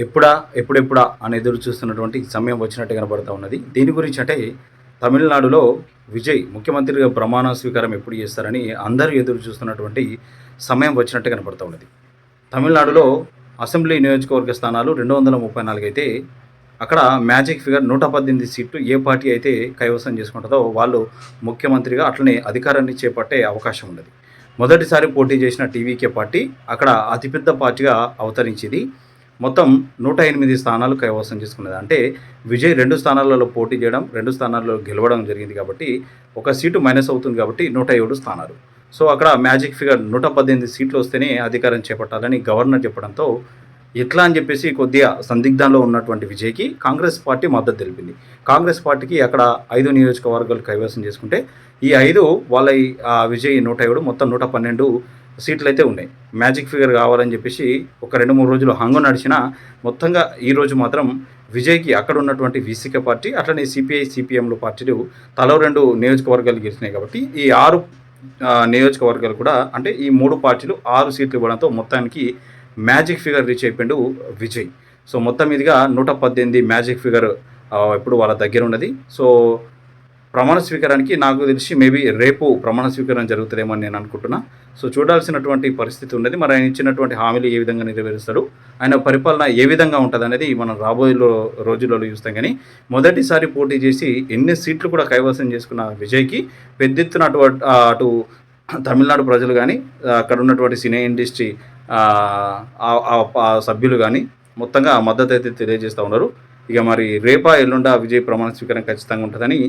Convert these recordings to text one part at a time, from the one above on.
ఎప్పుడా ఎప్పుడెప్పుడా అని ఎదురు చూస్తున్నటువంటి సమయం వచ్చినట్టు కనబడతా ఉన్నది. దీని గురించి అంటే తమిళనాడులో విజయ్ ముఖ్యమంత్రిగా ప్రమాణ స్వీకారం ఎప్పుడు చేస్తారని అందరూ ఎదురు చూస్తున్నటువంటి సమయం వచ్చినట్టు కనబడతా ఉన్నది. తమిళనాడులో అసెంబ్లీ నియోజకవర్గ స్థానాలు 234 అయితే అక్కడ మ్యాజిక్ ఫిగర్ 118 సీట్లు ఏ పార్టీ అయితే కైవసం చేసుకుంటుందో వాళ్ళు ముఖ్యమంత్రిగా అట్లనే అధికారాన్ని చేపట్టే అవకాశం ఉన్నది. మొదటిసారి పోటీ చేసిన టీవీకే పార్టీ అక్కడ అతిపెద్ద పార్టీగా అవతరించింది. మొత్తం 108 స్థానాలు కైవసం చేసుకున్నది. అంటే విజయ్ 2 స్థానాలలో పోటీ చేయడం, 2 స్థానాల్లో గెలవడం జరిగింది కాబట్టి ఒక సీటు మైనస్ అవుతుంది కాబట్టి 107 స్థానాలు. సో అక్కడ మ్యాజిక్ ఫిగర్ 118 సీట్లు వస్తేనే అధికారం చేపట్టాలని గవర్నర్ చెప్పడంతో ఎట్లా అని చెప్పేసి కొద్దిగా సందిగ్ధంలో ఉన్నటువంటి విజయ్కి కాంగ్రెస్ పార్టీ మద్దతు తెలిపింది. కాంగ్రెస్ పార్టీకి అక్కడ 5 నియోజకవర్గాలు కైవసం చేసుకుంటే ఈ 5 వాళ్ళ విజయ్ 107 మొత్తం 112 సీట్లు అయితే ఉన్నాయి. మ్యాజిక్ ఫిగర్ కావాలని చెప్పేసి ఒక 2-3 రోజులు హంగు నడిచినా మొత్తంగా ఈరోజు మాత్రం విజయ్కి అక్కడ ఉన్నటువంటి వీసీకే పార్టీ అట్లనే సిపిఐ సిపిఎంలు పార్టీలు తలో 2 నియోజకవర్గాలు గెలిచినాయి కాబట్టి ఈ 6 నియోజకవర్గాలు కూడా అంటే ఈ 3 పార్టీలు 6 సీట్లు ఇవ్వడంతో మొత్తానికి మ్యాజిక్ ఫిగర్ రీచ్ అయిపోయిండు విజయ్. సో మొత్తం మీదుగా 118 మ్యాజిక్ ఫిగర్ ఇప్పుడు వాళ్ళ దగ్గర ఉన్నది. సో ప్రమాణ స్వీకారానికి నాకు తెలిసి మేబీ రేపు ప్రమాణ స్వీకారం జరుగుతుందేమో అని నేను అనుకుంటున్నా. సో చూడాల్సినటువంటి పరిస్థితి ఉన్నది. మరి ఆయన ఇచ్చినటువంటి హామీలు ఏ విధంగా నెరవేరుస్తాడు, ఆయన పరిపాలన ఏ విధంగా ఉంటుంది అనేది మనం రాబోయే రోజులలో చూస్తాం. కానీ మొదటిసారి పోటీ చేసి ఎన్ని సీట్లు కూడా కైవసం చేసుకున్న విజయ్కి పెద్ద ఎత్తున అటు తమిళనాడు ప్రజలు కానీ అక్కడ ఉన్నటువంటి సినీ ఇండస్ట్రీ సభ్యులు కానీ మొత్తంగా మద్దతు అయితే తెలియజేస్తూ ఉన్నారు. ఇక మరి రేపా ఎల్లుండా విజయ్ ప్రమాణ స్వీకారం ఖచ్చితంగా ఉంటుందని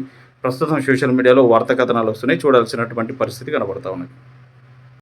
ప్రస్తుతం సోషల్ మీడియాలో వార్తా కథనాలు వస్తున్నాయి. చూడాల్సినటువంటి పరిస్థితి కనబడతా ఉన్నది.